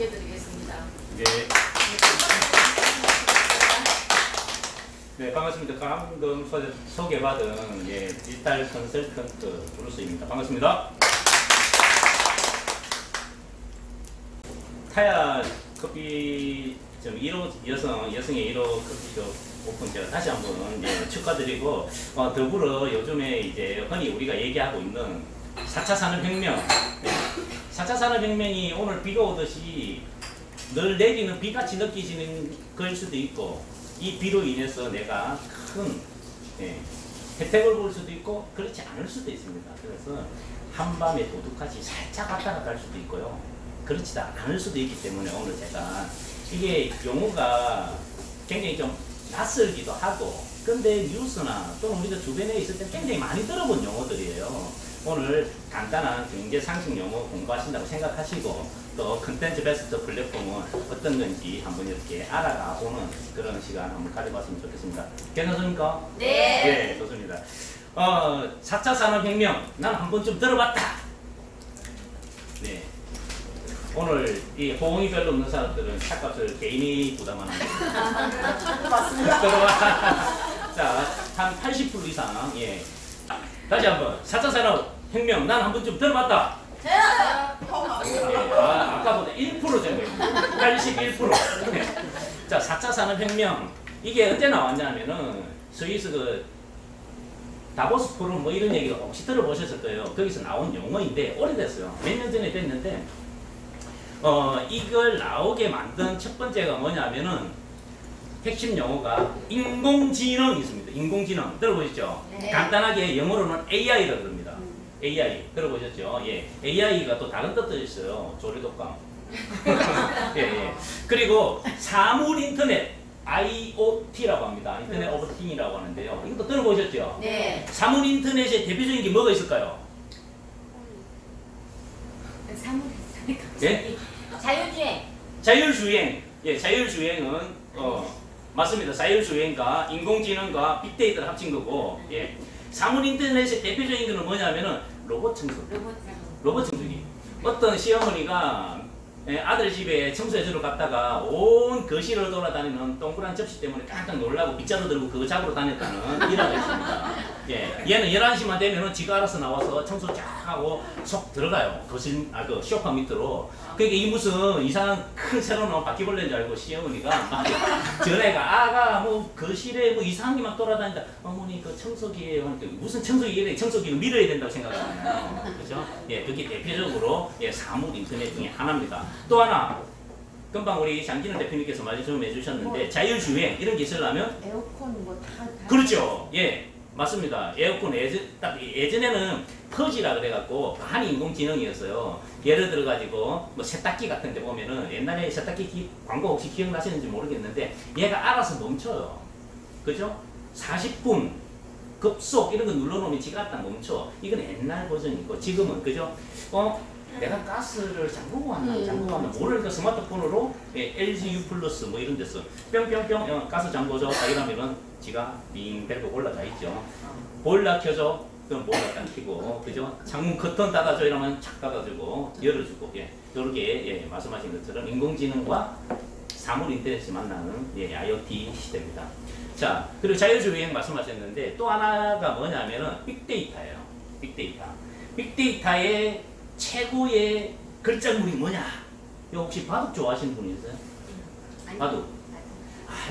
소개해드리겠습니다. 네. 네, 반갑습니다. 방금 소개받은 디지털 컨설턴트 브루스입니다. 반갑습니다. 타야 커피점 1호 여성의 1호 커피숍 오픈 제가 다시 한번 축하드리고 더불어 요즘에 이제 흔히 우리가 얘기하고 있는 4차 산업혁명 4차 산업혁명이 오늘 비가 오듯이 늘 내리는 비같이 느끼시는 걸 수도 있고 이 비로 인해서 내가 큰 혜택을 볼 수도 있고 그렇지 않을 수도 있습니다. 그래서 한밤에 도둑같이 살짝 왔다 갔다 할 수도 있고요. 그렇지도 않을 수도 있기 때문에 오늘 제가 이게 용어가 굉장히 좀 낯설기도 하고 근데 뉴스나 또는 우리가 주변에 있을 때 굉장히 많이 들어본 용어들이에요. 오늘 간단한 경제 상식 용어 공부하신다고 생각하시고 또 컨텐츠 베스트 플랫폼은 어떤 건지 한번 이렇게 알아가 보는 그런 시간 한번 가져봤으면 좋겠습니다. 괜찮습니까? 네. 네, 좋습니다. 4차 산업혁명 난 한 번쯤 들어봤다. 네. 오늘 이 호응이 별로 없는 사람들은 차값을 개인이 부담하는 거예요. 맞습니다. 자, 한 80% 이상. 예. 다시 한번 4차 산업혁명 난 한 번쯤 들어봤다. 네. 아까보다 1% 정도입니다. 81%. 네. 자, 4차 산업혁명 이게 언제 나왔냐면은 스위스 그 다보스 포럼 뭐 이런 얘기가 혹시 들어보셨을 거예요. 거기서 나온 용어인데 오래됐어요. 몇 년 전에 됐는데 이걸 나오게 만든 첫 번째가 뭐냐면은 핵심 용어가 인공지능이 있습니다. 인공지능 들어보셨죠? 네. 간단하게 영어로는 AI라고 그럽니다. AI 들어보셨죠? 예, AI가 또 다른 뜻도 있어요. 조류독감. 예. 그리고 사물 인터넷 IoT라고 합니다. 인터넷 오브 띵이라고 하는데요. 이것도 들어보셨죠? 네. 사물 인터넷의 대표적인 게 뭐가 있을까요? 예? 자율주행. 자율주행. 예, 자율주행은 맞습니다. 자율주행과 인공지능과 빅데이터를 합친 거고, 예. 사물 인터넷의 대표적인 거는 뭐냐면은 로봇 청소. 로봇 청소기. 어떤 시어머니가 아들 집에 청소해주러 갔다가 온 거실을 돌아다니는 동그란 접시 때문에 깜짝 놀라고 빗자루 들고 그거 잡으러 다녔다는 일화가 있습니다. 예, 얘는 11시만 되면은 지가 알아서 나와서 청소 쫙 하고 속 들어가요. 거실, 그 소파 밑으로. 그러니까 이 무슨 이상한 큰 새로 나온 바퀴벌레인 줄 알고 시어머니가 막 전에가 아가 뭐 거실에 뭐 이상한 게 막 돌아다닌다. 어머니 그 청소기예요. 무슨 청소기래? 청소기는 밀어야 된다고 생각하잖아요. 그죠? 예, 그게 대표적으로 사물 인터넷 중에 하나입니다. 또 하나 금방 우리 장진호 대표님께서 말씀해 주셨는데 자율주행 이런 게 있으려면 에어컨 뭐 다. 그렇죠. 예, 맞습니다. 에어컨 예전에는 퍼지라 그래갖고 반인공지능이었어요. 예를 들어가지고 뭐 세탁기 같은 데 보면은 옛날에 세탁기 광고 혹시 기억나시는지 모르겠는데 얘가 알아서 멈춰요. 그죠? 40분 급속 이런 거 눌러놓으면 지가 딱 멈춰. 이건 옛날 버전이고 지금은 그죠? 내가 가스를 잠그고 왔나 모르니까 스마트폰으로 LG U 플러스 뭐 이런 데서 뿅뿅뿅 가스 잠궈줘 이러면은 지가 빙 벨브 올라가 있죠. 보일러 켜줘 그럼 보일러 딱 켜고 그죠? 창문 커튼 닫아줘 이러면 착 닫아주고 열어주고 요렇게 말씀하신 것처럼 인공지능과 사물 인터넷이 만나는 IoT 시대입니다. 자, 그리고 자율주행 말씀하셨는데 또 하나가 뭐냐면은 빅데이터예요. 빅데이터의 최고의 글자물이 뭐냐? 이거 혹시 바둑 좋아하시는 분 있어요? 바둑.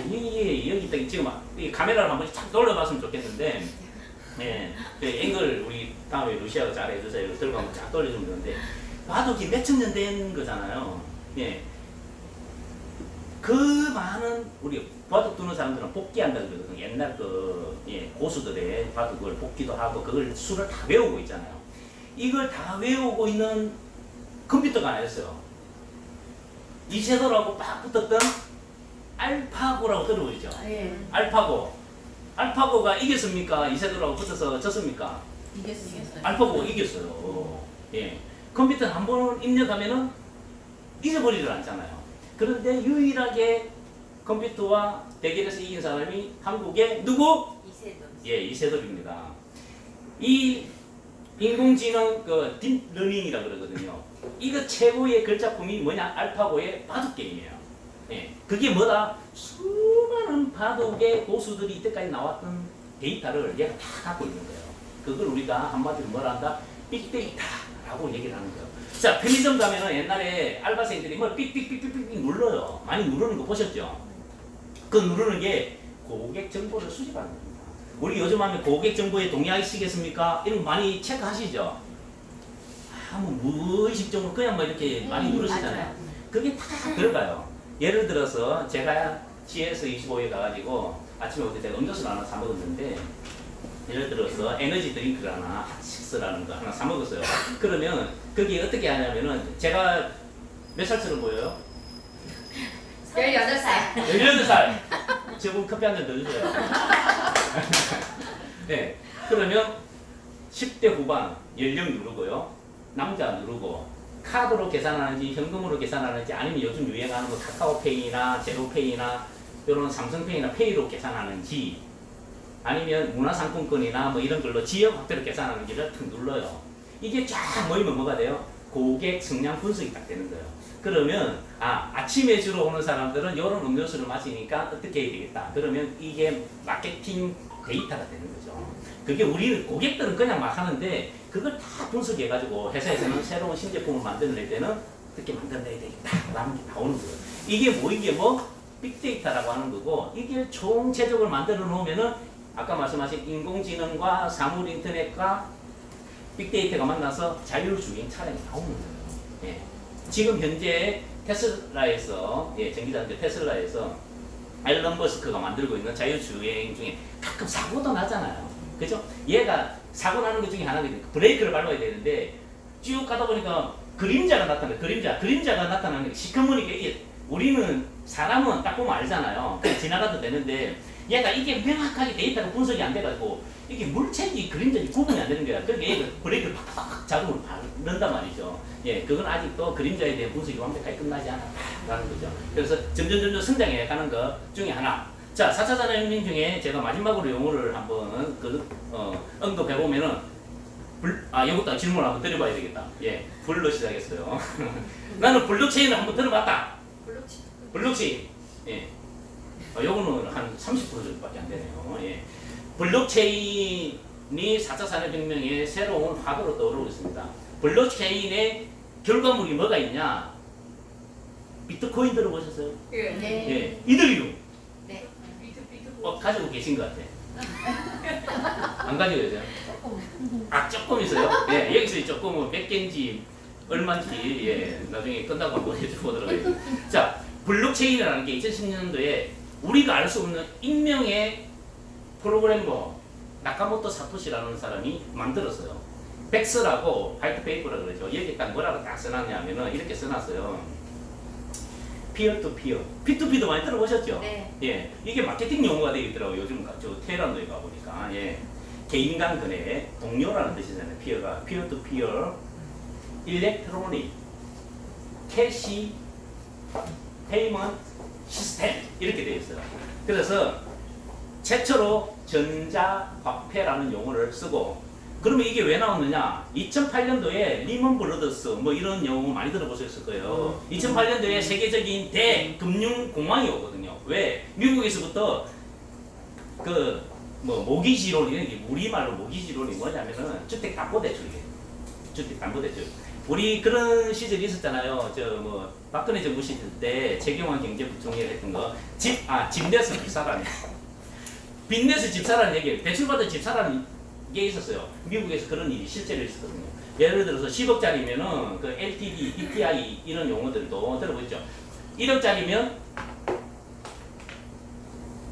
여기 있다. 지금 이 카메라를 한번 쫙 돌려봤으면 좋겠는데, 앵글 우리 다음에 루시아가 잘 해주세요. 들고 한번 쫙 돌려주면 되는데, 바둑이 몇천 년 된 거잖아요. 예. 그 많은 우리 바둑 두는 사람들은 복기한다 그러거든요. 옛날 고수들의 바둑을 복기도 하고 그걸 수를 다 외우고 있잖아요. 이걸 다 외우고 있는 컴퓨터가 아니었어요. 이세돌하고 빡 붙었던 알파고라고 들어보이죠? 알파고가 이겼습니까? 이세돌하고 붙어서 졌습니까? 이겼어요. 알파고가 이겼어요. 예. 컴퓨터 한 번 입력하면은 잊어버리질 않잖아요. 그런데 유일하게 컴퓨터와 대결에서 이긴 사람이 한국의 누구? 이세돌. 예, 이세돌입니다. 이 인공지능 그 딥러닝이라 그러거든요. 이거 최고의 글작품이 뭐냐? 알파고의 바둑 게임이에요. 예, 그게 뭐다? 수많은 바둑의 고수들이 이때까지 나왔던 데이터를 얘가 다 갖고 있는 거예요. 그걸 우리가 한마디로 뭐라 한다? 빅데이터라고 얘기를 하는 거예요. 자, 편의점 가면은 옛날에 알바생들이 뭘 삑삑삑삑삑 눌러요. 많이 누르는 거 보셨죠? 그 누르는 게 고객 정보를 수집하는 겁니다. 우리 요즘 하면 고객 정보에 동의하시겠습니까? 이런 거 많이 체크하시죠? 뭐 무의식적으로 그냥 뭐 이렇게 많이 누르시잖아요. 맞아요. 그게 다 들어가요. 예를 들어서 제가 GS25에 가가지고 아침에 어제 제가 음료수를 하나 사 먹었는데 예를 들어서 에너지 드링크를 하나 식스라는 거 하나 사 먹었어요. 그러면 그게 어떻게 하냐면은 제가 몇 살처럼 보여요? 18살. 18살. 저분 커피 한 잔 더 주세요. 네. 그러면 10대 후반 연령 누르고요. 남자 누르고 카드로 계산하는지 현금으로 계산하는지 아니면 요즘 유행하는 거 카카오페이나 제로페이나 이런 삼성페이나 페이로 계산하는지 아니면 문화상품권이나 뭐 이런 걸로 지역 확대로 계산하는지를 탁 눌러요. 이게 쫙 모이면 뭐가 돼요? 고객 성향 분석이 딱 되는 거예요. 그러면 아침에 주로 오는 사람들은 이런 음료수를 마시니까 어떻게 해야 되겠다. 그러면 이게 마케팅 데이터가 되는 거죠. 그게 우리는 고객들은 그냥 막 하는데 그걸 다 분석해가지고 회사에서는 새로운 신제품을 만들어낼 때는 어떻게 만들어내야 되겠다 라는 게 나오는 거예요. 이게 뭐 이게 뭐 빅데이터라고 하는 거고 이게 총체적으로 만들어 놓으면은 아까 말씀하신 인공지능과 사물인터넷과 빅데이터가 만나서 자율주행 차량이 나오는 거예요. 예. 지금 현재 테슬라에서 전기자동차 테슬라에서 앨런 머스크가 만들고 있는 자율주행 중에 가끔 사고도 나잖아요. 그죠? 얘가 사고 나는 것 중에 하나가 브레이크를 밟아야 되는데 쭉 가다 보니까 그림자가 나타나요. 그림자가 나타나는 게 시커머니까 이게 우리는 사람은 딱 보면 알잖아요. 그냥 지나가도 되는데 얘가 이게 명확하게 데이터가 분석이 안 돼가지고 이게 물체인지 그림자인지 구분이 안 되는 거야. 그러니까 얘가 브레이크를 팍팍 자동으로 밟는단 말이죠. 예, 그건 아직도 그림자에 대한 분석이 완벽하게 끝나지 않았다라는 거죠. 그래서 점점 성장해 가는 것 중에 하나. 자, 4차 산업혁명 중에 제가 마지막으로 용어를 한번 언급해보면은 이것도 질문을 한번 드려봐야 되겠다. 예, 불로 시작했어요. 나는 블록체인을 한번 들어봤다. 블록체인. 예. 요거는 한 30% 정도밖에 안 되네요. 예. 블록체인이 4차 산업혁명의 새로운 화두로 떠오르고 있습니다. 블록체인의 결과물이 뭐가 있냐? 비트코인 들어보셨어요? 네. 예. 이더리움. 네. 가지고 계신 것 같아. 안 가지고 계세요? 조금 있어요? 예, 여기서 조금은 몇 개인지 얼마인지 예, 나중에 끝나고 한번 해보도록 하겠습니다. 자, 블록체인이라는 게 2010년도에 우리가 알 수 없는 익명의 프로그래머 나카모토 사토시라는 사람이 만들었어요. 백스라고 화이트페이퍼라고 그러죠. 여기 딱 뭐라고 딱 써놨냐면은 이렇게 써놨어요. 피어-투-피어. P2P도 많이 들어보셨죠? 네. 예, 이게 마케팅 용어가 되어 있더라고요. 요즘 저 테헤란도에 가보니까. 예. 개인 간 거래, 동료라는 뜻이잖아요. 피어가. 피어-투-피어, 일렉트로닉, 캐시, 페이먼트 시스템 이렇게 되어 있어요. 그래서 최초로 전자화폐라는 용어를 쓰고 그러면 이게 왜 나왔느냐? 2008년도에 리먼 브러더스 뭐 이런 용어 많이 들어보셨을 거예요. 2008년도에 세계적인 대금융 공황이 오거든요. 왜? 미국에서부터 모기지론 이런 게 우리말로 모기지론이 뭐냐면은 주택담보대출이에요. 주택담보대출. 우리 그런 시절이 있었잖아요. 박근혜 정부 시절 때 최경환 경제부총리가 했던 거 집 내서 집 사라는 빚 내서 집 사라는 얘기예요. 대출받아 집 사라는 게 있었어요. 미국에서 그런 일이 실제로 있었거든요. 예를 들어서 10억짜리면은 그 LTV, DTI 이런 용어들도 들어보셨죠. 1억짜리면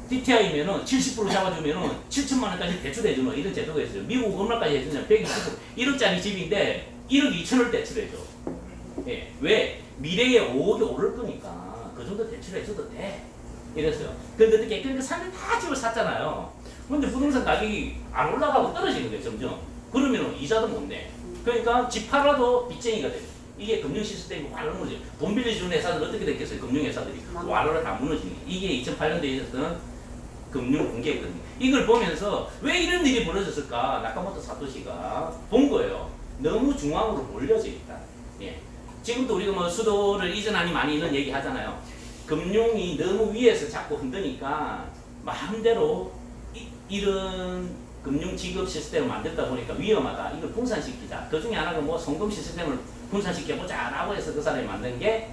DTI면은 70% 잡아주면은 7천만 원까지 대출해주는 이런 제도가 있어요. 미국 얼마까지 해주냐면 120%. 1억짜리 집인데 1억 2천을 대출해줘. 예. 왜? 미래에 5억이 오를 거니까 그 정도 대출해줘도 돼. 이랬어요. 근데 어떻게? 그러니까 사람들이 다 집을 샀잖아요. 근데 부동산 가격이 안 올라가고 떨어지는 거예요, 점점. 그러면 이자도 못 내. 그러니까 집 팔아도 빚쟁이가 돼요. 이게 금융 시스템이 완전 무너져요. 돈 빌려주는 회사들 어떻게 됐겠어요? 금융회사들이 완전히 다 무너지는 거예요. 이게 2008년도에 있었던 금융 공개했거든요. 이걸 보면서 왜 이런 일이 벌어졌을까? 나카모토 사토시가 본 거예요. 너무 중앙으로 몰려져 있다. 예. 지금도 우리가 뭐 수도를 이전하니 많이 이런 얘기 하잖아요. 금융이 너무 위에서 자꾸 흔드니까 마음대로 이런 금융 지급 시스템을 만들다 보니까 위험하다. 이걸 분산시키자. 그 중에 하나가 뭐 송금 시스템을 분산시켜보자 라고 해서 그 사람이 만든 게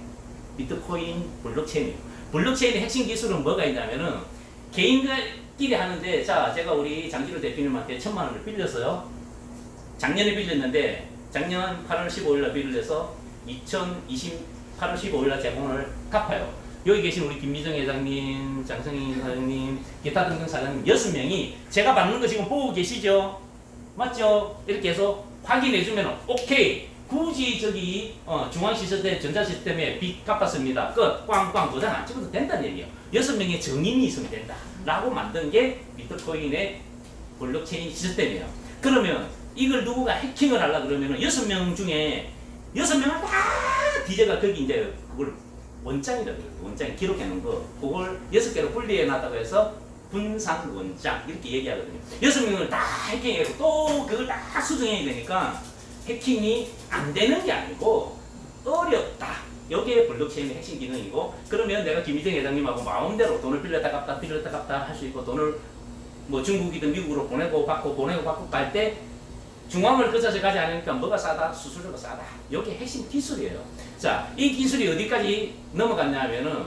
비트코인 블록체인이에요. 블록체인의 핵심 기술은 뭐가 있냐면은 개인끼리 하는데, 자, 제가 우리 장진호 대표님한테 1,000만 원을 빌렸어요. 작년에 빌렸는데 작년 8월 15일날 빌려서 2020 8월 15일날 제공을 갚아요. 여기 계신 우리 김미정 회장님, 장성희 사장님, 기타 등등 사장님 6명이 제가 받는 거 지금 보고 계시죠? 맞죠? 이렇게 해서 확인해주면 오케이. 굳이 저기 중앙시스템, 전자시스템에 빚 갚았습니다. 끝. 꽝꽝 도장 안 찍어도 된다는 얘기예요. 6명의 증인이 있으면 된다. 라고 만든 게 비트코인의 블록체인 시스템이에요. 그러면 이걸 누구가 해킹을 하려고 그러면 6명 중에 6명을 다 디제가 거기 이제 그걸 원장이라고 해요. 원장 기록해 놓은 거. 그걸 6개로 분리해 놨다고 해서 분산 원장 이렇게 얘기하거든요. 6명을 다 해킹해서 또 그걸 다 수정해야 되니까 해킹이 안 되는 게 아니고 어렵다. 여기에 블록체인의 핵심 기능이고, 그러면 내가 김희정 회장님하고 마음대로 돈을 빌렸다 갚다 할 수 있고, 돈을 뭐 중국이든 미국으로 보내고 받고 갈 때 중앙을 거쳐서 가지 않으니까 뭐가 싸다? 수수료가 싸다. 여기 핵심 기술이에요. 자, 이 기술이 어디까지 넘어갔냐면은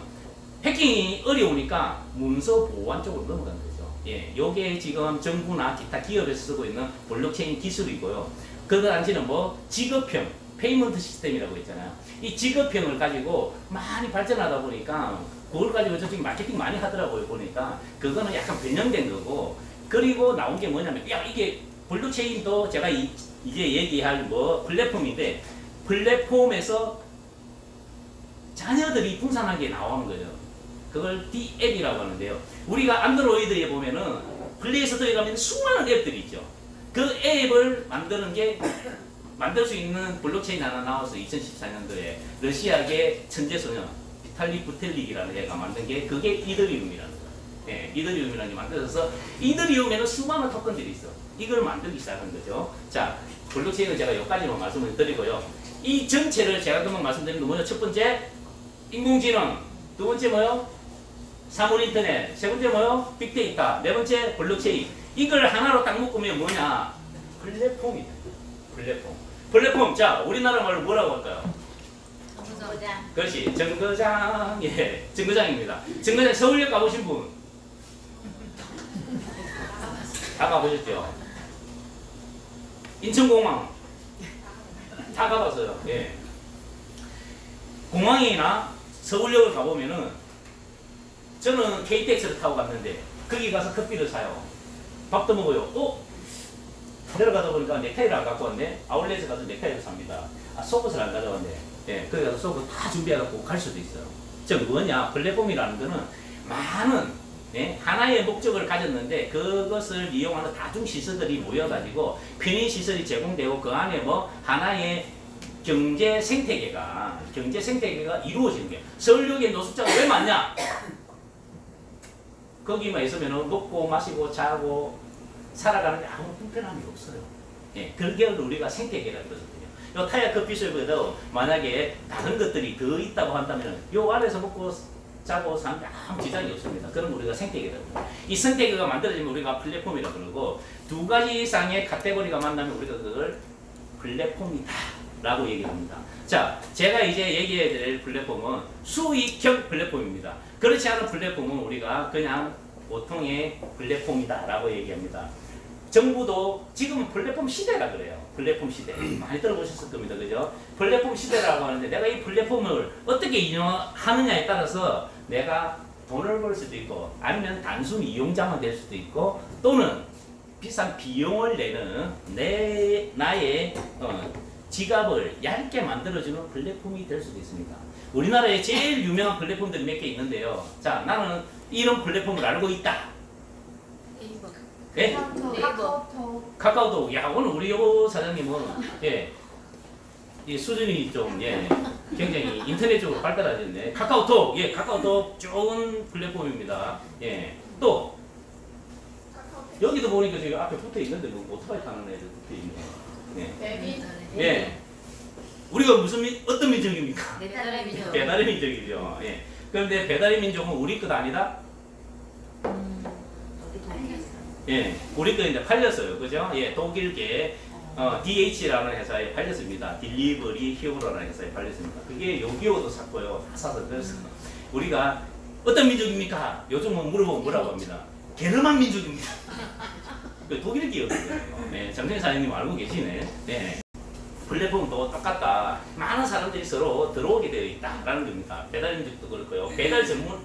해킹이 어려우니까 문서 보안 쪽으로 넘어간 거죠. 예, 요게 지금 정부나 기타 기업에서 쓰고 있는 블록체인 기술이고요. 그 당시는 뭐 지급형, 페이먼트 시스템이라고 있잖아요. 이 지급형을 가지고 많이 발전하다 보니까 그걸 가지고 저쪽에 마케팅 많이 하더라고요. 보니까 그거는 약간 변형된 거고, 그리고 나온 게 뭐냐면, 야, 이게 블록체인도 제가 이제 얘기할 뭐 플랫폼인데, 플랫폼에서 자녀들이 분산하게 나오는 거예요. 그걸 D앱이라고 하는데요. 우리가 안드로이드에 보면은 플레이스토어에 가면 수많은 앱들이 있죠. 그 앱을 만들 수 있는 블록체인 하나 나와서 2014년도에 러시아계 천재소년 비탈리 부텔릭이라는 애가 만든 게 그게 이더리움이라는 거예요. 예, 이더리움이라는 게 만들어서 이더리움에는 수많은 토큰들이 있어. 이걸 만들기 시작한 거죠. 자, 블록체인은 제가 여기까지만 말씀을 드리고요. 이 전체를 제가 금방 말씀드린 거 뭐냐? 첫 번째 인공지능, 두 번째 뭐요? 사물인터넷, 세 번째 뭐요? 빅데이터, 네 번째 블록체인. 이걸 하나로 딱 묶으면 뭐냐? 플랫폼이다. 플랫폼. 자, 우리나라 말로 뭐라고 할까요? 정거장. 그렇지. 정거장. 예, 정거장입니다. 정거장 서울역 가보신 분? 다 가보셨죠? 인천공항. 다 가봤어요. 예. 공항이나 서울역을 가보면은 저는 KTX를 타고 갔는데 거기 가서 커피를 사요. 밥도 먹어요. 내려가다 보니까 넥타이를 안 갖고 왔네. 아울렛에 가서 넥타이를 삽니다. 속옷을 안 가져왔네. 예, 거기 가서 속옷 다 준비해갖고 갈 수도 있어요. 즉 뭐냐? 플랫폼이라는 거는 많은 하나의 목적을 가졌는데 그것을 이용하는 다중 시설들이 모여가지고 편의 시설이 제공되고 그 안에 뭐 하나의 경제 생태계가 이루어지는 거예요. 서울역에 노숙자가 왜 많냐? 거기만 있으면 먹고 마시고 자고 살아가는데 아무 불편함이 없어요. 예, 그걸 우리가 생태계라고 그러거든요. 요 타이어 커피숍에도 만약에 다른 것들이 더 있다고 한다면 요 안에서 먹고 자고 사는데 아무 지장이 없습니다. 그럼 우리가 생태계라고 그래요. 이 생태계가 만들어지면 우리가 플랫폼이라고 그러고, 두 가지 이상의 카테고리가 만나면 우리가 그걸 플랫폼이다 라고 얘기합니다. 자, 제가 이제 얘기해야 될 플랫폼은 수익형 플랫폼입니다. 그렇지 않은 플랫폼은 우리가 그냥 보통의 플랫폼이다 라고 얘기합니다. 정부도 지금은 플랫폼 시대라 그래요. 플랫폼 시대. 많이 들어보셨을 겁니다. 그죠? 플랫폼 시대라고 하는데 내가 이 플랫폼을 어떻게 이용하느냐에 따라서 내가 돈을 벌 수도 있고 아니면 단순 이용자만 될 수도 있고 또는 비싼 비용을 내는 나의 지갑을 얇게 만들어주는 플랫폼이 될 수도 있습니다. 우리나라에 제일 유명한 플랫폼들이 몇 개 있는데요. 자, 나는 이런 플랫폼을 알고 있다. 네? 카카오톡. 야, 오늘 우리 여보 사장님은 이 수준이 좀 굉장히 인터넷적으로 발달하셨네. 카카오톡 좋은 플랫폼입니다. 또 여기도 보니까 지금 앞에 붙어 있는데 뭐 오토바이 타는 애들 붙어 있네. 네. 예. 우리가 어떤 민족입니까? 배달의 민족. 배달의 민족이죠. 예. 그런데 배달의 민족은 우리 것 아니다? 예. 우리 거 이제 팔렸어요. 그죠? 예. 독일계 DH라는 회사에 팔렸습니다. 딜리버리 히어로라는 회사에 팔렸습니다. 그게 요기요도 샀고요. 다 사서 그래서 우리가 어떤 민족입니까? 요즘은 물어보면 뭐라고 합니다. 게르만 민족입니다. 그 독일 기업이거든요. 네, 정생 사장님 알고 계시네. 네. 플랫폼도 똑같다. 많은 사람들이 서로 들어오게 되어 있다라는 겁니다. 배달 민족도 그렇고요. 배달 전문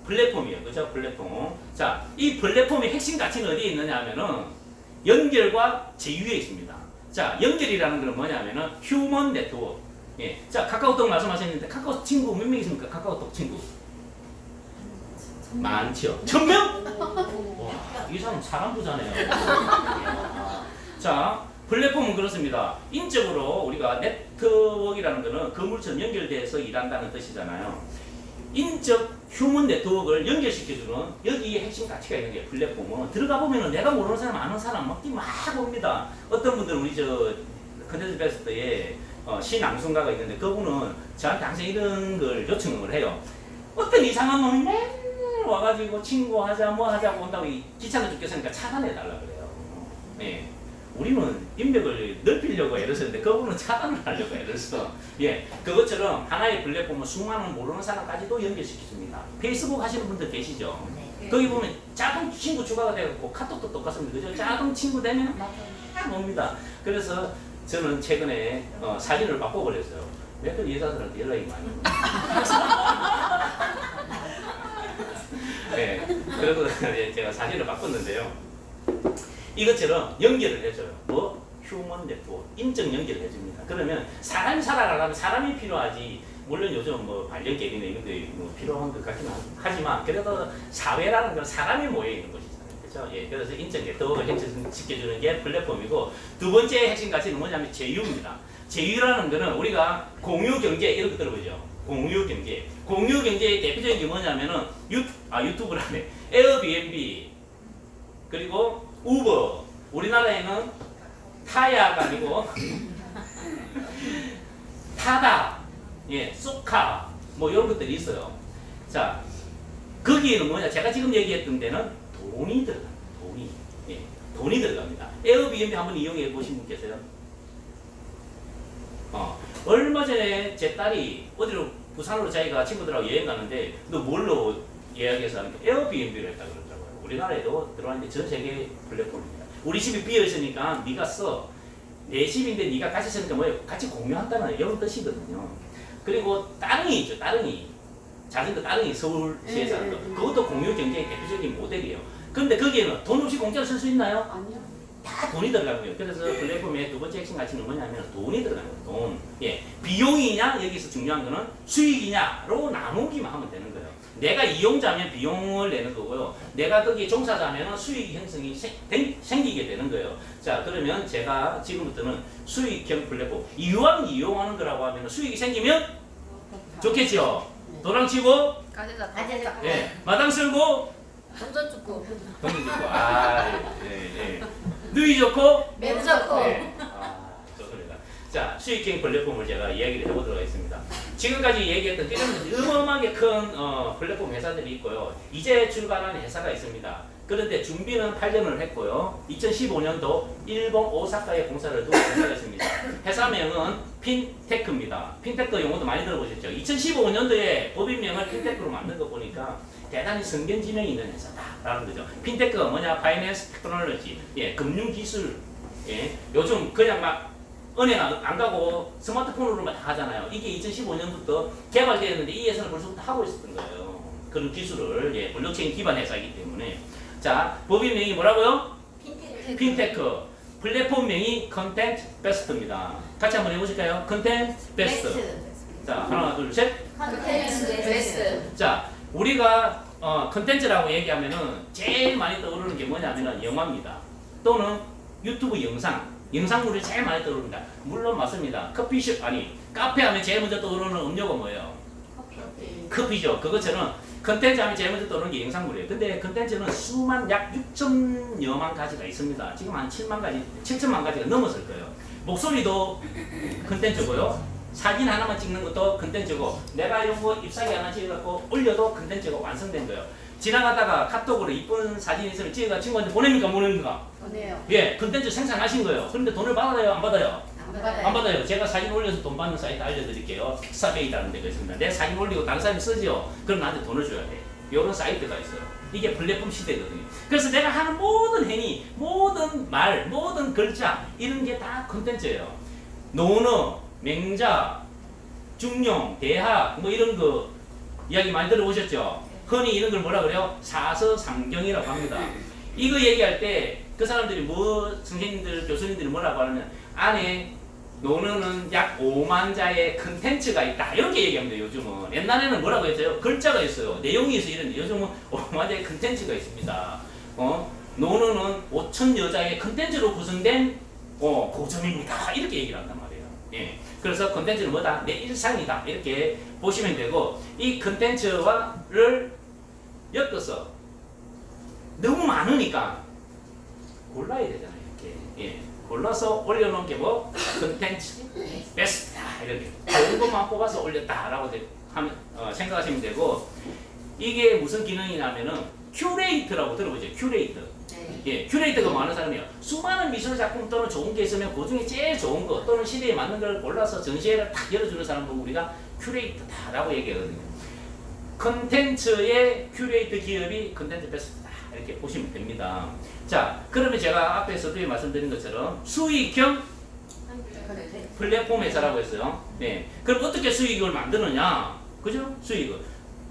플랫폼이에요. 그죠? 플랫폼. 자, 이 플랫폼의 핵심 가치는 어디에 있느냐 하면은 연결과 제휴에 있습니다. 자, 연결이라는 건 뭐냐면은 휴먼 네트워크. 예. 자, 카카오톡 말씀하셨는데 카카오 친구 몇 명 있습니까? 카카오톡 친구. 많죠. 1000명? 와, 이 사람 부자네요. 자, 플랫폼은 그렇습니다. 인적으로 우리가 네트워크라는 것은 건물처럼 연결돼서 일한다는 뜻이잖아요. 인적 휴먼 네트워크를 연결시켜주는 여기에 핵심 가치가 있는 게 플랫폼은 들어가 보면은 내가 모르는 사람 아는 사람 막 봅니다. 어떤 분들은 우리 저 컨텐츠 베스트에 신앙순가가 있는데 그분은 저한테 항상 이런 걸 요청을 해요. 어떤 이상한 놈이 맨날 와가지고 친구하자 뭐 하자고 온다고 귀찮아 죽겠으니까 차단해 달라 그래요. 네. 우리는 인맥을 넓히려고 애를 쓰는데 그분은 차단을 하려고 애를 써. 예, 그것처럼 하나의 플랫폼은 수많은 모르는 사람까지도 연결시켜줍니다. 페이스북 하시는 분들 계시죠? 네. 거기 보면 자동 친구 추가가 되고 카톡도 똑같습니다. 그죠? 자동 친구 되면 막 옵니다. 그래서 저는 최근에 사진을 바꿔버렸어요. 왜 그 여자들한테 연락이 많이 옵니다. 네, 그래서 제가 사진을 바꿨는데요. 이것처럼 연결을 해줘요. 뭐? 휴먼 네트워크, 인적 연결을 해줍니다. 그러면 사람이 살아가려면 사람이 필요하지. 물론 요즘 뭐 발령계획이나 이런 게 뭐 필요한 것 같긴 하지만 그래도 사회라는 건 사람이 모여 있는 곳이잖아요. 그렇죠? 예, 그래서 인적 네트워크를 형성시켜주는 게 플랫폼이고 두 번째 핵심 가치는 뭐냐면 제휴입니다. 제휴라는 거는 우리가 공유 경제 이런 거 들어보죠. 공유 경제. 공유 경제의 대표적인 게 뭐냐면은 유튜브라네. 에어비앤비 그리고 우버. 우리나라에는 타야가 아니고 타다, 예, 쏘카 뭐 이런 것들이 있어요. 자, 거기에는 뭐냐? 제가 지금 얘기했던 데는 돈이 들어갑니다. 돈이, 예, 돈이 들어갑니다. 에어비앤비 한번 이용해 보신 분 계세요? 얼마 전에 제 딸이 어디로 부산으로 자기가 친구들하고 여행 가는데 너 뭘로 예약해서 하니까 에어비앤비를 했다 그러더라고요. 우리나라에도 들어왔는데 전 세계 플랫폼입니다. 우리 집이 비어 있으니까 네가 써. 내 집인데 네가 같이 쓰니까 뭐예요? 같이 공유한다는 이런 뜻이거든요. 그리고 따릉이 있죠. 따릉이. 자전거 따릉이 서울시에서 하는 거. 그것도 공유 경제의 대표적인 모델이에요. 그런데 거기에는 돈 없이 공짜로 쓸 수 있나요? 아니요. 다 돈이 들어가는 거예요. 그래서 플랫폼의 두 번째 핵심 가치는 뭐냐면 돈이 들어가는 거예요. 돈. 예. 비용이냐 여기서 중요한 거는 수익이냐로 나누기만 하면 되는 거예요. 내가 이용자면 비용을 내는 거고요. 내가 거기에 종사자면 수익 형성이 생기게 되는 거예요. 자, 그러면 제가 지금부터는 수익형 플랫폼. 이왕 이용하는 거라고 하면 수익이 생기면 좋겠죠. 도랑치고, 가재자. 예, 마당 쓸고, 동전축구. 돈이 좋고, 예. 누이 좋고, 매우 좋고. 네. 좋습니다. 자, 수익형 플랫폼을 제가 이야기를 해보도록 하겠습니다. 지금까지 얘기했던 어마어마하게 큰 플랫폼 회사들이 있고요. 이제 출발하는 회사가 있습니다. 그런데 준비는 8년을 했고요. 2015년도 일본 오사카에 공사를 두고 공사했습니다. 회사명은 핀테크입니다. 핀테크 용어도 많이 들어보셨죠? 2015년도에 법인명을 핀테크로 만든 거 보니까 대단히 성견지명이 있는 회사다라는 거죠. 핀테크가 뭐냐? 파이낸스 테크놀로지, 예, 금융기술. 예, 요즘 그냥 막 은행 안 가고 스마트폰으로만 다 하잖아요. 이게 2015년부터 개발되었는데 이 회사는 벌써부터 하고 있었던 거예요. 그런 기술을, 예, 블록체인 기반 회사이기 때문에. 자, 법인명이 뭐라고요? 핀테크. 플랫폼명이 컨텐츠 베스트입니다. 같이 한번 해보실까요? 컨텐츠 베스트. 자, 하나, 둘, 셋. 컨텐츠 베스트. 자, 우리가 컨텐츠라고 얘기하면은 제일 많이 떠오르는 게 뭐냐면은 영화입니다. 또는 유튜브 영상물이 제일 많이 떠오릅니다. 물론 맞습니다. 커피숍, 카페 하면 제일 먼저 떠오르는 음료가 뭐예요? 커피. 커피죠. 그것처럼 컨텐츠 하면 제일 먼저 떠오르는 게 영상물이에요. 근데 컨텐츠는 수만 약 6천여만 가지가 있습니다. 지금 한 7만 가지, 7천만 가지가 넘었을 거예요. 목소리도 컨텐츠고요. 사진 하나만 찍는 것도 컨텐츠고, 내가 이거 잎사귀 하나 찍어갖고 올려도 컨텐츠가 완성된 거예요. 지나가다가 카톡으로 이쁜 사진 있으면 찍어가 친구한테 보냅니까? 보냅니까? 보내요. 예, 컨텐츠 생산하신 거예요. 그런데 돈을 받아요? 안 받아요? 안 받아요. 안 받아요. 제가 사진 올려서 돈 받는 사이트 알려드릴게요. 픽사베이라는 데가 있습니다. 내 사진 올리고 다른 사람이 쓰죠? 그럼 나한테 돈을 줘야 돼. 이런 사이트가 있어요. 이게 플랫폼 시대거든요. 그래서 내가 하는 모든 행위, 모든 말, 모든 글자 이런 게 다 컨텐츠예요. 논어, 맹자, 중용, 대학 뭐 이런 거 이야기 많이 들어보셨죠? 흔히 이런 걸 뭐라 그래요? 사서상경이라고 합니다. 이거 얘기할 때 그 사람들이 뭐 선생님들, 교수님들이 뭐라고 하냐면 안에 논어는 약 5만 자의 컨텐츠가 있다 이렇게 얘기합니다. 요즘은. 옛날에는 뭐라고 했어요? 글자가 있어요. 내용이 있어요. 이런데 요즘은 5만 자의 컨텐츠가 있습니다. 논어는 5천 여자의 컨텐츠로 구성된 고점입니다. 이렇게 얘기를 한단 말이에요. 예. 그래서 컨텐츠는 뭐다? 내 일상이다. 이렇게 보시면 되고, 이 컨텐츠를 엮어서 너무 많으니까 골라야 되잖아요. 이렇게. 예. 골라서 올려놓은 게 뭐? 컨텐츠 베스트다. 이렇게. 좋은 것만 뽑아서 올렸다라고 생각하시면 되고, 이게 무슨 기능이냐면은 큐레이트라고 들어보죠. 큐레이트. 네. 예, 큐레이터가 많은 사람이에요. 수많은 미술 작품 또는 좋은 게 있으면 그 중에 제일 좋은 거 또는 시대에 맞는 걸 골라서 전시회를 딱 열어주는 사람을 우리가 큐레이터다라고 얘기하거든요. 컨텐츠의 큐레이터 기업이 컨텐츠 베스트다 이렇게 보시면 됩니다. 자, 그러면 제가 앞에 서두에 말씀드린 것처럼 수익형 플랫폼 회사라고 했어요. 네, 그럼 어떻게 수익을 만드느냐? 그죠? 수익을.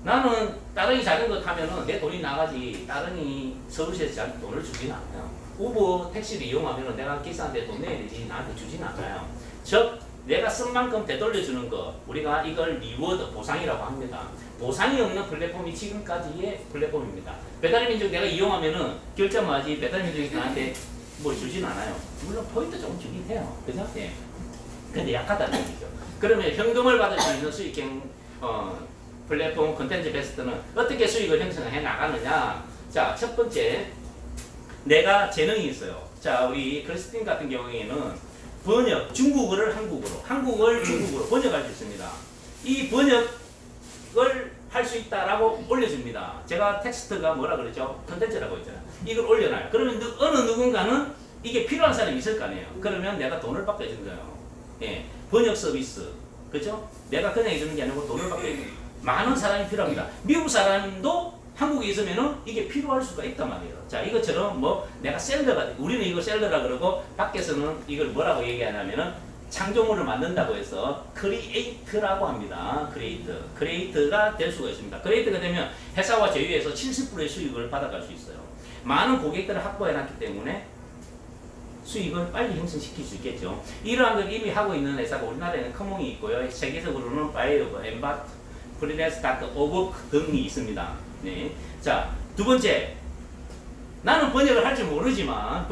나는 따릉이 자전거 타면은 내 돈이 나가지 따릉이 서울시에서 잘 돈을 주진 않아요. 우버 택시를 이용하면은 내가 기사한테 돈 내야 되지 나한테 주진 않아요. 즉 내가 쓴 만큼 되돌려주는 거 우리가 이걸 리워드 보상이라고 합니다. 보상이 없는 플랫폼이 지금까지의 플랫폼입니다. 배달민족 내가 이용하면은 결제만 하지 배달민족이 나한테 뭘 주진 않아요. 물론 포인트 조금 주긴 해요. 그죠? 예. 근데 약하다는 얘기죠. 그러면 현금을 받을 수 있는 수익형 플랫폼 컨텐츠 베스트는 어떻게 수익을 형성해 나가느냐? 자, 첫 번째, 내가 재능이 있어요. 자, 우리 크리스틴 같은 경우에는 번역, 중국어를 한국어로, 한국어를 중국어로 번역할 수 있습니다. 이 번역을 할 수 있다라고 올려줍니다. 제가 텍스트가 뭐라 그랬죠? 컨텐츠라고 했잖아요. 이걸 올려놔요. 그러면 어느 누군가는 이게 필요한 사람이 있을 거 아니에요. 그러면 내가 돈을 받게 해주는 거예요. 예, 번역 서비스, 그죠? 내가 그냥 해주는 게 아니고 돈을 받게 해주는 거예요. 많은 사람이 필요합니다. 미국 사람도 한국에 있으면은 이게 필요할 수가 있단 말이에요. 자, 이것처럼 뭐 내가 셀러가, 우리는 이걸 셀러라 그러고 밖에서는 이걸 뭐라고 얘기하냐면은 창조물을 만든다고 해서 크리에이트라고 합니다. 크리에이트가 될 수가 있습니다. 크리에이트가 되면 회사와 제휴해서 70%의 수익을 받아갈 수 있어요. 많은 고객들을 확보해놨기 때문에 수익을 빨리 형성시킬 수 있겠죠. 이러한 걸 이미 하고 있는 회사가 우리나라에는 커몽이 있고요. 세계적으로는 바이오브, 엠바트, 프리랜스.org 등이 있습니다. 네. 자, 두 번째, 나는 번역을 할 줄 모르지만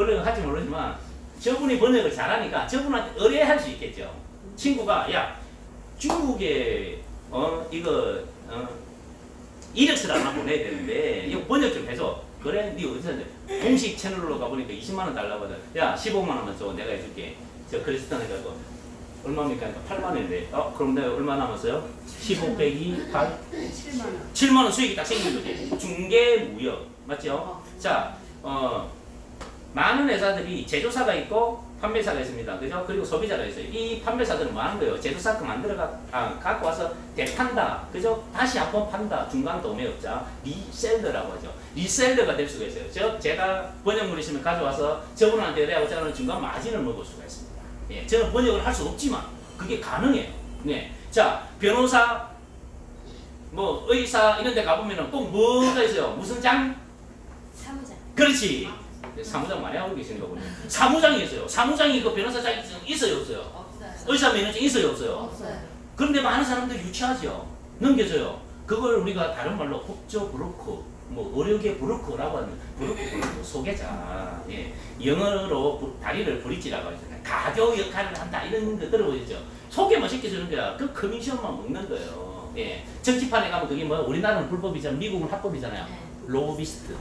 저분이 번역을 잘하니까 저분한테 의뢰할 수 있겠죠. 친구가 야 중국에 이력서를 하나 보내야 되는데 이거 번역 좀 해줘. 그래? 니 어디서 공식 채널로 가보니까 20만 원 달라고 하더라. 야 15만 원만 줘. 내가 해줄게. 저 크리스탄 해가지고 얼마입니까? 8만 원인데 그럼 내가 얼마 남았어요? 15 빼기 8? 7만 원. 7만 원 수익이 딱 생긴 거지. 중개무역 맞죠? 자, 많은 회사들이 제조사가 있고 판매사가 있습니다. 그죠? 그리고 소비자가 있어요. 이 판매사들은 뭐 하는 거예요? 제조사 거 갖고 와서 대판다. 그죠? 다시 한번 판다. 중간 도매업자. 리셀러라고 하죠. 리셀러가 될 수가 있어요. 제가 번역물 있으면 가져와서 저분한테 의뢰하고 저는 중간 마진을 먹을 수가 있습니다. 예, 저는 번역을 할 수 없지만 그게 가능해요. 네. 자, 변호사, 뭐 의사 이런 데 가보면은 꼭 뭐가 있어요? 무슨 장? 사무장. 그렇지. 사무장 많이 하고 계시는가 보네. 사무장이 있어요. 사무장이 그 변호사 자격증 있어요, 없어요? 없어요. 의사 면허증 있어요, 없어요? 없어요. 그런데 많은 사람들 유치하죠. 넘겨줘요. 그걸 우리가 다른 말로 법조 브로커, 뭐 의료계 브로커라고 하는 브로커 소개자. 예. 영어로 다리를 브릿지라고 하잖아요. 가교 역할을 한다 이런 거 들어보셨죠? 소개만 시켜주는 거야. 그 커미션만 먹는 거예요. 예. 정치판에 가면 그게 뭐 우리나라는 불법이잖아. 미국은 합법이잖아요. 네. 로비스트.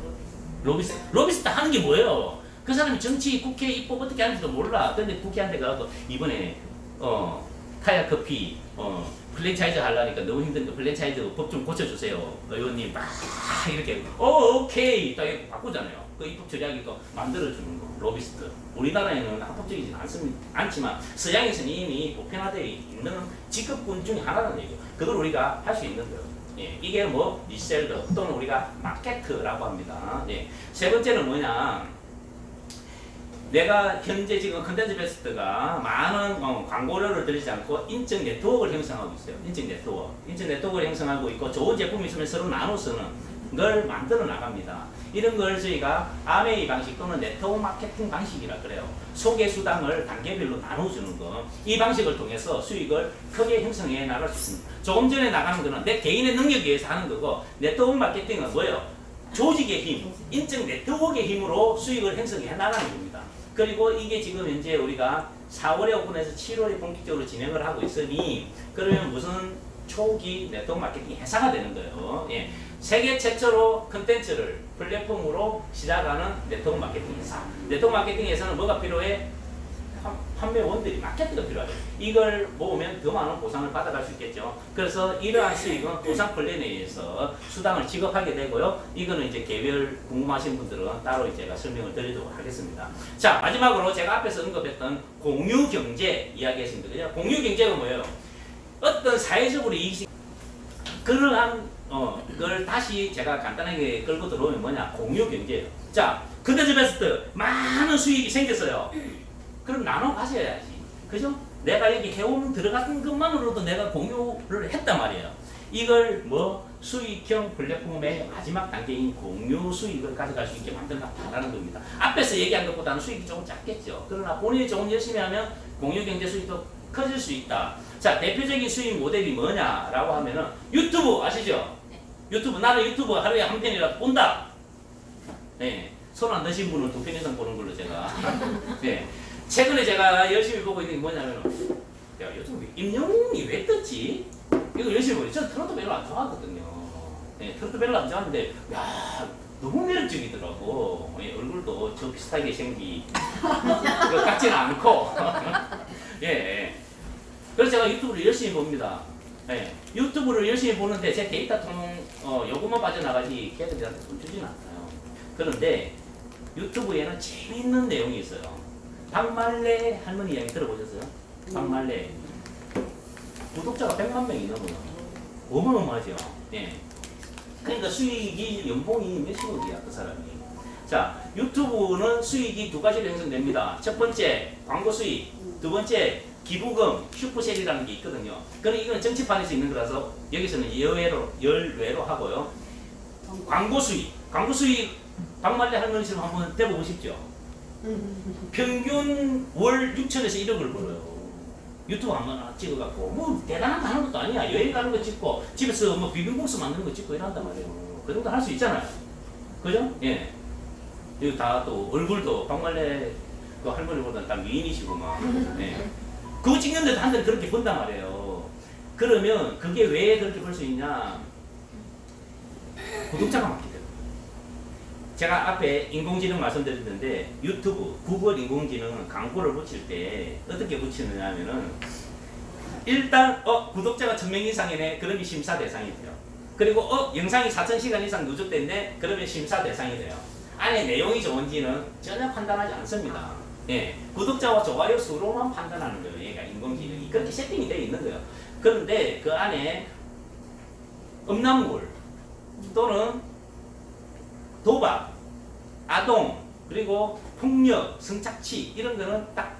로비스트 하는 게 뭐예요? 그 사람이 정치, 국회 입법 어떻게 하는지도 몰라. 근데 국회한테 가서 이번에 타야 커피 프랜차이즈 하려니까 너무 힘드니까 프랜차이즈 법 좀 고쳐주세요. 의원님 막 이렇게 오케이 딱 이렇게 바꾸잖아요. 그 입법 처리하기 또 만들어주는 거. 로비스트. 우리나라에는 합법적이지 않지만 서양에서는 이미 보편화되어 있는 직업군 중에 하나라는 얘기죠. 그걸 우리가 할 수 있는 거예요. 예, 이게 뭐 리셀러 또는 우리가 마케트라고 합니다. 예. 세 번째는 뭐냐? 내가 현재 지금 컨텐츠 베스트가 많은 광고료를 들이지 않고 인적 네트워크를 형성하고 있어요. 인적 네트워크를 형성하고 있고 좋은 제품이 있으면 서로 나눠 쓰는 걸 만들어 나갑니다. 이런 걸 저희가 아메이 방식 또는 네트워크 마케팅 방식이라 그래요. 소개 수당을 단계별로 나눠주는 거. 이 방식을 통해서 수익을 크게 형성해 나갈 수 있습니다. 조금 전에 나가는 거는 내 개인의 능력에 의해서 하는 거고, 네트워크 마케팅은 뭐예요? 조직의 힘, 인적 네트워크의 힘으로 수익을 형성해 나가는 겁니다. 그리고 이게 지금 현재 우리가 4월에 오픈해서 7월에 본격적으로 진행을 하고 있으니, 그러면 무슨 초기 네트워크 마케팅 회사가 되는 거예요. 예. 세계 최초로 컨텐츠를 플랫폼으로 시작하는 네트워크 마케팅 회사. 네트워크 마케팅 회사는 뭐가 필요해? 판매원들이 마케팅가 필요하죠. 이걸 모으면 더 많은 보상을 받아갈 수 있겠죠. 그래서 이러한 수익은 보상 플랜에 의해서 수당을 지급하게 되고요. 이거는 이제 개별 궁금하신 분들은 따로 제가 설명을 드리도록 하겠습니다. 자, 마지막으로 제가 앞에서 언급했던 공유 경제 이야기했습니다. 그죠? 공유 경제가 뭐예요? 어떤 사회적으로 이익이 그러한 걸 다시 제가 간단하게 끌고 들어오면 뭐냐? 공유 경제예요. 자, 컨텐츠 베스트 많은 수익이 생겼어요. 그럼 나눠 가져야지. 그죠? 내가 여기 해온 들어간 것만으로도 내가 공유를 했단 말이에요. 이걸 뭐 수익형 플랫폼의 마지막 단계인 공유 수익을 가져갈 수 있게 만든다라는 겁니다. 앞에서 얘기한 것보다는 수익이 조금 작겠죠. 그러나 본인이 조금 열심히 하면 공유 경제 수익도 커질 수 있다. 자, 대표적인 수익 모델이 뭐냐라고 하면은 유튜브 아시죠? 유튜브, 나는 유튜브 하루에 한 편이라도 본다. 네. 손 안 드신 분은 2편 이상 보는 걸로 제가. 네. 최근에 제가 열심히 보고 있는 게 뭐냐면, 야, 요즘 임영웅이 왜 떴지? 이거 열심히 보고, 저는 트로트 별로 안 좋아하거든요. 네, 트로트 별로 안 좋아하는데, 야, 너무 매력적이더라고. 예, 얼굴도 저 비슷하게 생기, 같지는 않고. 예. 그래서 제가 유튜브를 열심히 봅니다. 예, 유튜브를 열심히 보는데 제 데이터 요것만 빠져나가지 걔들한테 돈 주진 않아요. 그런데 유튜브에는 재밌는 내용이 있어요. 박말래 할머니 이야기 들어보셨어요? 박말래 구독자가 100만 명이 넘어요. 어마어마하죠. 예. 그러니까 수익이 연봉이 몇십억이야 그 사람이. 자, 유튜브는 수익이 두 가지로 형성됩니다. 첫 번째 광고 수익, 두 번째 기부금, 슈퍼셀이라는 게 있거든요. 그럼 이건 정치판에서 있는 거라서 여기서는 열외로 하고요. 광고 수익 박말래 할머니처럼 한번 대보십시오. 평균 월 6천에서 1억을 벌어요. 유튜브 한번 찍어갖고 뭐 대단한 거 하는 것도 아니야. 여행 가는 거 찍고 집에서 뭐 비빔국수 만드는 거 찍고 이런단 말이에요. 그 정도 할 수 있잖아요. 그죠? 예. 여기 다 또 얼굴도 박말래 그 할머니보다는 다 미인이시고 막. 예. 그거 찍는데도 한 달에 그렇게 번단 말이에요. 그러면 그게 왜 그렇게 벌 수 있냐? 구독자가 많기 때문에. 제가 앞에 인공지능 말씀드렸는데 유튜브, 구글 인공지능은 광고를 붙일 때 어떻게 붙이느냐 하면은 일단 구독자가 1000명 이상이네. 그러면 심사 대상이 돼요. 그리고 영상이 4000시간 이상 누적됐네. 그러면 심사 대상이 돼요. 안에 내용이 좋은지는 전혀 판단하지 않습니다. 예, 구독자와 좋아요 수로만 판단하는 거예요. 얘가 인공지능이 그렇게 세팅이 되어 있는 거예요. 그런데 그 안에 음란물 또는 도박, 아동, 그리고 폭력, 성착취 이런 거는 딱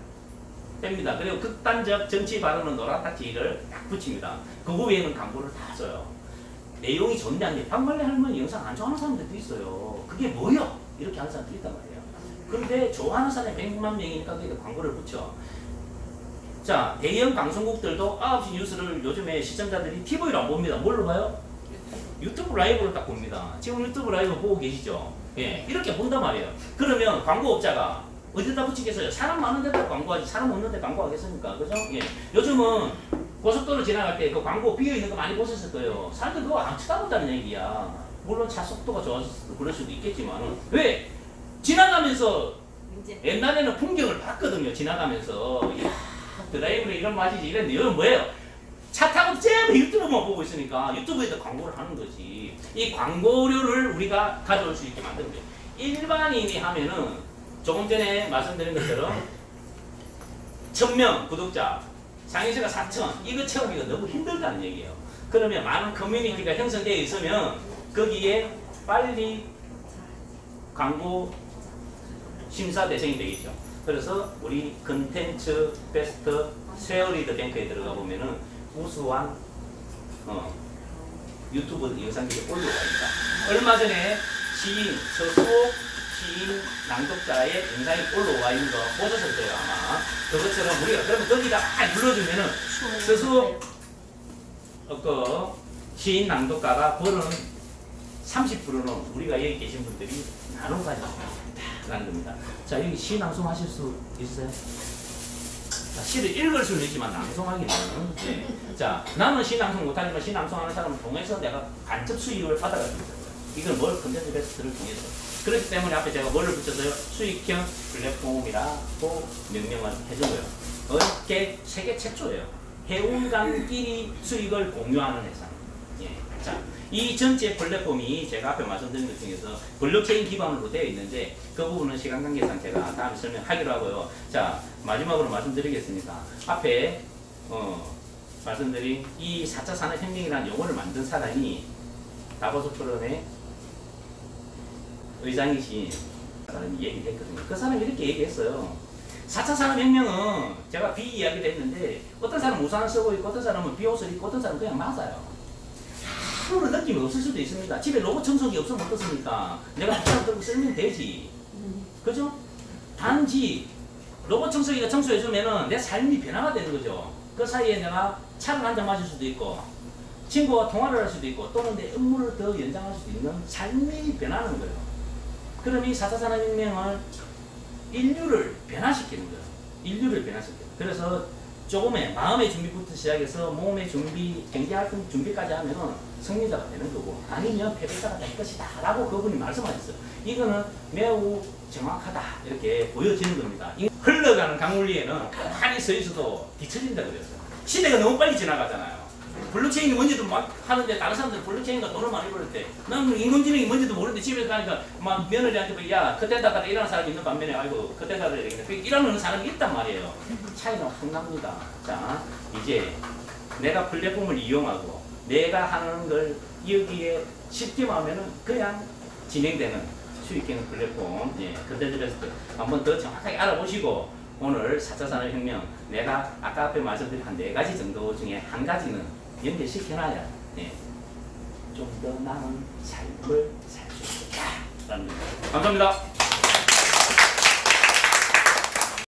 뺍니다. 그리고 극단적 정치 발언은 노란딱지를 딱 붙입니다. 그거 외에는 광고를 다 줘요. 내용이 좋은데 안 돼. 박말래 할머니 영상 안 좋아하는 사람들도 있어요. 그게 뭐요? 이렇게 하는 사람들이 있단 말이에요. 그런데 좋아하는 사람이 100만 명이니까 거기다 광고를 붙여. 자, 대형 방송국들도 9시 뉴스를 요즘에 시청자들이 TV로 안 봅니다. 뭘로 봐요? 유튜브 라이브로 딱 봅니다. 지금 유튜브 라이브 보고 계시죠? 예, 이렇게 본단 말이에요. 그러면 광고업자가 어디다 붙이겠어요? 사람 많은 데다 광고하지 사람 없는 데 광고하겠습니까? 그죠? 예, 요즘은 고속도로 지나갈 때 그 광고 비어있는 거 많이 보셨을 거예요. 사람들 그거 안 쳐다본다는 얘기야. 물론 차 속도가 좋아서 그럴 수도 있겠지만 왜? 지나가면서 이제 옛날에는 풍경을 봤거든요. 지나가면서 이야, 드라이브는 이런 맛이지 이랬는데 이건 뭐예요? 차 타고 쟤 유튜브만 보고 있으니까 유튜브에다 광고를 하는 거지. 이 광고료를 우리가 가져올 수 있게 만드는 거예요. 일반인이 하면은 조금 전에 말씀드린 것처럼 1000명 구독자, 상위세가 4000, 이거 채우기가 너무 힘들다는 얘기예요. 그러면 많은 커뮤니티가 형성되어 있으면 거기에 빨리 광고 심사 대상이 되겠죠. 그래서 우리 컨텐츠 베스트 세어리드 뱅크에 들어가 보면은 우수한 유튜브 영상들이 올라와 있다. 얼마 전에 시인 서수옥 시인 낭독자의 영상이 올라와 있는 거 보셨을 거예요 아마. 그것처럼 우리가 그러면 거기다 막 눌러주면은 서수옥 그 시인 낭독가가 벌은 30%는 우리가 여기 계신 분들이 나눠 가지고 라는 겁니다. 자, 여기 시 낭송하실 수 있어요? 자, 시를 읽을 수는 있지만 낭송하기는. 네. 자, 나는 시 낭송 못하지만 시 낭송하는 사람을 통해서 내가 간접 수익을 받아가지고 있어요. 이건 뭘 컨텐츠 베스트를 통해서. 그렇기 때문에 앞에 제가 뭐를 붙였어요? 수익형 플랫폼이라고 명명을 해준 거예요. 업계 세계 최초예요. 해운강끼리 수익을 공유하는 회사. 예. 자, 이 전체 플랫폼이 제가 앞에 말씀드린 것 중에서 블록체인 기반으로 되어 있는데 그 부분은 시간 관계상 제가 다음에 설명하기로 하고요. 자, 마지막으로 말씀드리겠습니다. 앞에 말씀드린 이 4차 산업혁명이라는 용어를 만든 사람이 다보스 포럼의 의장이신 사람이 얘기를 했거든요. 그 사람이 이렇게 얘기했어요. 4차 산업혁명은 제가 비이야기를 했는데 어떤 사람은 우산을 쓰고 있고 어떤 사람은 비옷을 입고 어떤 사람은 그냥 맞아요. 아무런 느낌이 없을 수도 있습니다. 집에 로봇 청소기 없으면 어떻습니까? 내가 부산 들고 쓰면 되지. 그죠? 단지 로봇 청소기가 청소해주면은 내 삶이 변화가 되는 거죠. 그 사이에 내가 차를 한잔 마실 수도 있고 친구와 통화를 할 수도 있고 또는 내 업무를 더 연장할 수도 있는 삶이 변하는 거예요. 그럼 이 4차 산업혁명을 인류를 변화시키는 거예요. 인류를 변화시켜요. 그래서 조금의 마음의 준비부터 시작해서 몸의 준비, 경제활동 준비까지 하면은 승리자가 되는 거고 아니면 패배자가 될 것이다 라고 그분이 말씀하셨어요. 이거는 매우 정확하다 이렇게 보여지는 겁니다. 흘러가는 강물리에는 가만히 서 있어도 뒤처진다 그랬어요. 시대가 너무 빨리 지나가잖아요. 블록체인이 뭔지도 막 하는데 다른 사람들은 블록체인과 돈을 많이 벌을 때 나는 인공지능이 뭔지도 모르는데 집에 가니까 막 며느리한테 야 그때다가 일하는 사람이 있는 반면에 아이고 그때다가 일하는 사람이 있단 말이에요. 차이는 확 납니다. 자, 이제 내가 플랫폼을 이용하고 내가 하는 걸 여기에 쉽게 하면은 그냥 진행되는 수익형 플랫폼, 예, 컨텐츠 베스트 한번 더 정확하게 알아보시고 오늘 4차 산업혁명 내가 아까 앞에 말씀드린 한 4가지 정도 중에 한 가지는 연결시켜놔야 예, 좀 더 나은 삶을 살 수 있겠다. 감사합니다.